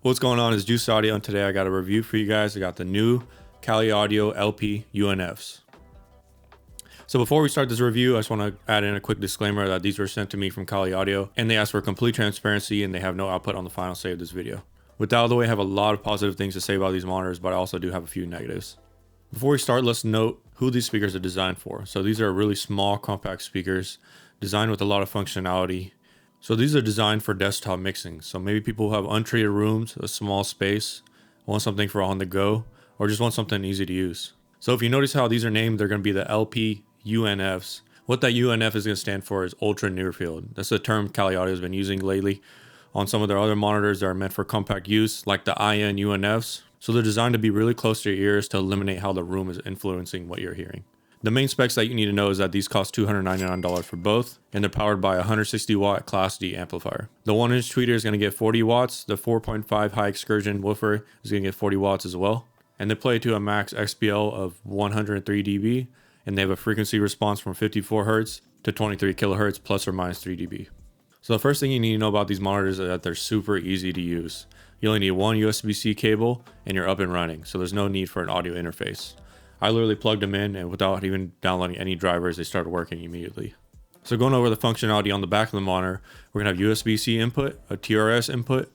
What's going on is Juice Audio, and today I got a review for you guys. I got the new Kali Audio LP-UNFs. So before we start this review, I just want to add in a quick disclaimer that these were sent to me from Kali Audio, and they ask for complete transparency, and they have no output on the final save of this video. With that out of the way, I have a lot of positive things to say about these monitors, but I also do have a few negatives. Before we start, let's note who these speakers are designed for. So these are really small, compact speakers designed with a lot of functionality. So these are designed for desktop mixing. So maybe people who have untreated rooms, a small space, want something for on the go, or just want something easy to use. So if you notice how these are named, they're going to be the LP-UNFs. What that UNF is going to stand for is ultra-nearfield. That's the term Kali Audio has been using lately on some of their other monitors that are meant for compact use, like the in-UNFs. So they're designed to be really close to your ears to eliminate how the room is influencing what you're hearing. The main specs that you need to know is that these cost $299 for both, and they're powered by a 160 watt Class D amplifier. The 1-inch tweeter is going to get 40 watts. The 4.5 high excursion woofer is going to get 40 watts as well. And they play to a max XPL of 103 dB, and they have a frequency response from 54 Hz to 23 kHz plus or minus 3 dB. So the first thing you need to know about these monitors is that they're super easy to use. You only need one USB-C cable and you're up and running, so there's no need for an audio interface. I literally plugged them in, and without even downloading any drivers, they started working immediately. So going over the functionality on the back of the monitor, we're going to have USB-C input, a TRS input,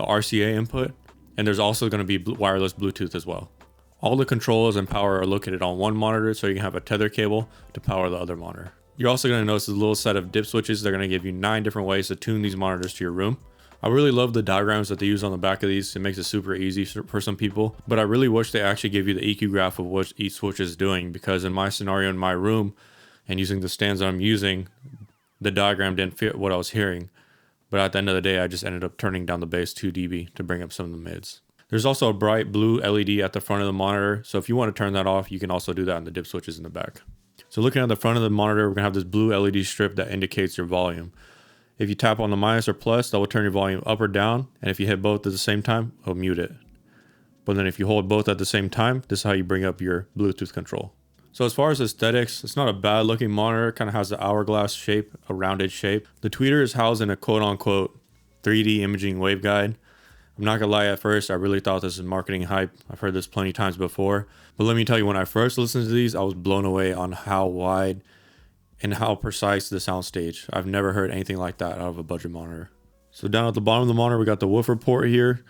a RCA input, and there's also going to be wireless Bluetooth as well. All the controls and power are located on one monitor, so you can have a tether cable to power the other monitor. You're also going to notice a little set of dip switches. They're going to give you 9 different ways to tune these monitors to your room. I really love the diagrams that they use on the back of these. It makes it super easy for some people, but I really wish they actually give you the EQ graph of what each switch is doing, because in my scenario in my room and using the stands that I'm using, the diagram didn't fit what I was hearing. But at the end of the day, I just ended up turning down the bass 2 dB to bring up some of the mids. There's also a bright blue LED at the front of the monitor, so if you want to turn that off, you can also do that in the dip switches in the back. So looking at the front of the monitor, we're going to have this blue LED strip that indicates your volume. If you tap on the minus or plus, that will turn your volume up or down, and if you hit both at the same time, it'll mute it. But then if you hold both at the same time, this is how you bring up your Bluetooth control. So as far as aesthetics, it's not a bad looking monitor. It kind of has the hourglass shape, a rounded shape. The tweeter is housed in a quote unquote 3D imaging waveguide. I'm not gonna lie, at first I really thought this was marketing hype. I've heard this plenty of times before, but let me tell you, when I first listened to these, I was blown away on how wide and how precise the soundstage. I've never heard anything like that out of a budget monitor. So down at the bottom of the monitor, we got the woofer port here.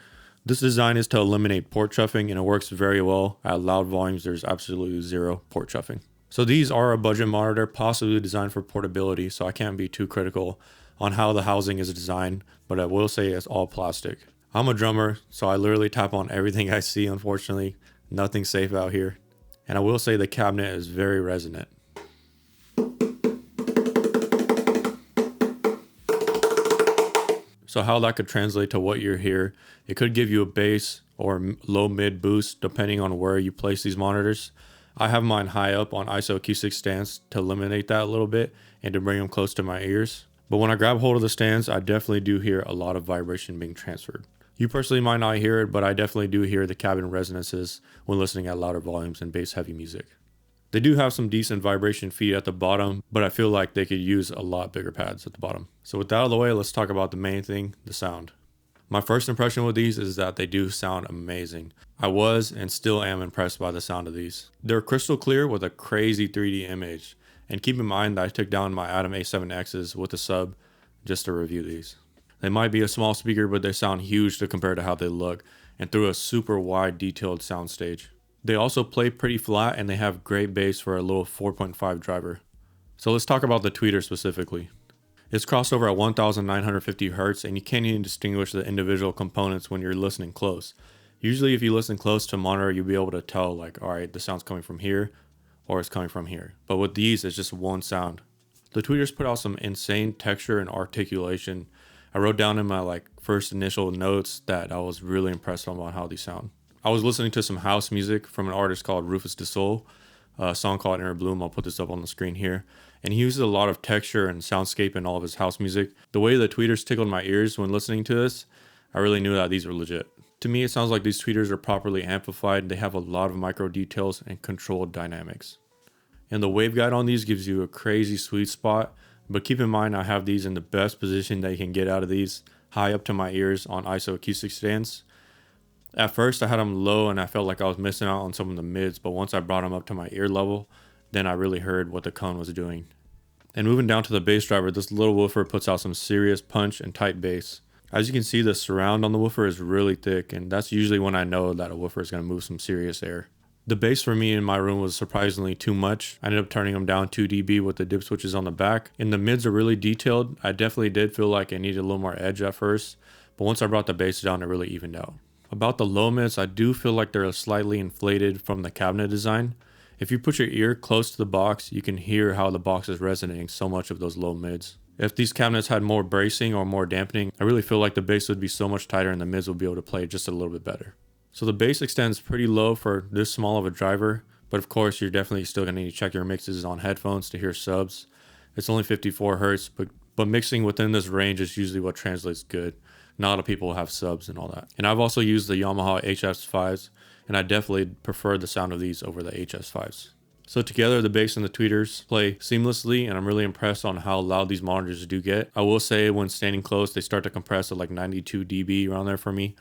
This design is to eliminate port chuffing, and it works very well. At loud volumes, there's absolutely zero port chuffing. So these are a budget monitor, possibly designed for portability, so I can't be too critical on how the housing is designed, but I will say it's all plastic. I'm a drummer, so I literally tap on everything I see, unfortunately. Nothing's safe out here. And I will say the cabinet is very resonant. So how that could translate to what you hear, it could give you a bass or low mid boost depending on where you place these monitors. I have mine high up on ISO acoustic stands to eliminate that a little bit and to bring them close to my ears. But when I grab hold of the stands, I definitely do hear a lot of vibration being transferred. You personally might not hear it, but I definitely do hear the cabin resonances when listening at louder volumes and bass heavy music. They do have some decent vibration feed at the bottom, but I feel like they could use a lot bigger pads at the bottom. So with that out of the way, let's talk about the main thing, the sound. My first impression with these is that they do sound amazing. I was and still am impressed by the sound of these. They're crystal clear with a crazy 3D image. And keep in mind that I took down my Atom A7Xs with a sub just to review these. They might be a small speaker, but they sound huge to compare to how they look, and through a super wide detailed soundstage. They also play pretty flat, and they have great bass for a little 4.5 driver. So let's talk about the tweeter specifically. It's crossed over at 1950 Hz, and you can't even distinguish the individual components when you're listening close. Usually if you listen close to a monitor, you'll be able to tell, like, alright, the sound's coming from here, or it's coming from here. But with these, it's just one sound. The tweeters put out some insane texture and articulation. I wrote down in my first initial notes that I was really impressed about how these sound. I was listening to some house music from an artist called Rufus Du Sol, a song called Inner Bloom. I'll put this up on the screen here. And he uses a lot of texture and soundscape in all of his house music. The way the tweeters tickled my ears when listening to this, I really knew that these were legit. To me, it sounds like these tweeters are properly amplified. They have a lot of micro details and controlled dynamics. And the waveguide on these gives you a crazy sweet spot But keep in mind, I have these in the best position that you can get out of these, high up to my ears on ISO acoustic stands. At first I had them low and I felt like I was missing out on some of the mids, but once I brought them up to my ear level, then I really heard what the cone was doing. And moving down to the bass driver, this little woofer puts out some serious punch and tight bass. As you can see, the surround on the woofer is really thick, and that's usually when I know that a woofer is going to move some serious air. The bass for me in my room was surprisingly too much. I ended up turning them down 2 dB with the dip switches on the back. And the mids are really detailed. I definitely did feel like it needed a little more edge at first, but once I brought the bass down, it really evened out. About the low mids, I do feel like they're slightly inflated from the cabinet design. If you put your ear close to the box, you can hear how the box is resonating so much of those low mids. If these cabinets had more bracing or more dampening, I really feel like the bass would be so much tighter and the mids would be able to play just a little bit better. So the bass extends pretty low for this small of a driver, but of course you're definitely still going to need to check your mixes on headphones to hear subs. It's only 54 Hertz, but mixing within this range is usually what translates good. Not a lot of people have subs and all that. And I've also used the Yamaha HS5s, and I definitely prefer the sound of these over the HS5s. So together, the bass and the tweeters play seamlessly, and I'm really impressed on how loud these monitors do get. I will say when standing close, they start to compress at like 92 dB around there for me.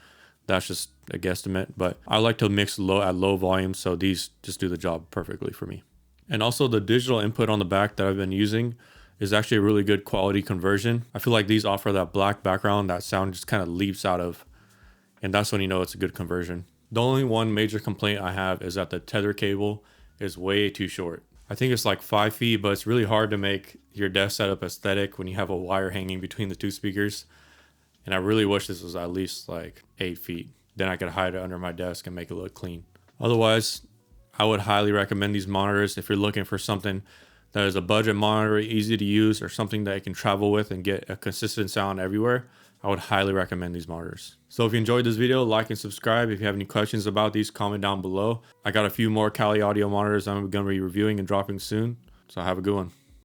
That's just a guesstimate, but I like to mix low at low volume, so these just do the job perfectly for me. And also the digital input on the back that I've been using is actually a really good quality conversion. I feel like these offer that black background that sound just kind of leaps out of, and that's when you know it's a good conversion. The only one major complaint I have is that the tether cable is way too short. I think it's like 5 feet, but it's really hard to make your desk setup aesthetic when you have a wire hanging between the two speakers. And I really wish this was at least like 8 feet. Then I could hide it under my desk and make it look clean. Otherwise, I would highly recommend these monitors if you're looking for something that is a budget monitor, easy to use, or something that you can travel with and get a consistent sound everywhere. I would highly recommend these monitors. So if you enjoyed this video, like and subscribe. If you have any questions about these, comment down below. I got a few more Kali Audio monitors I'm going to be reviewing and dropping soon. So have a good one.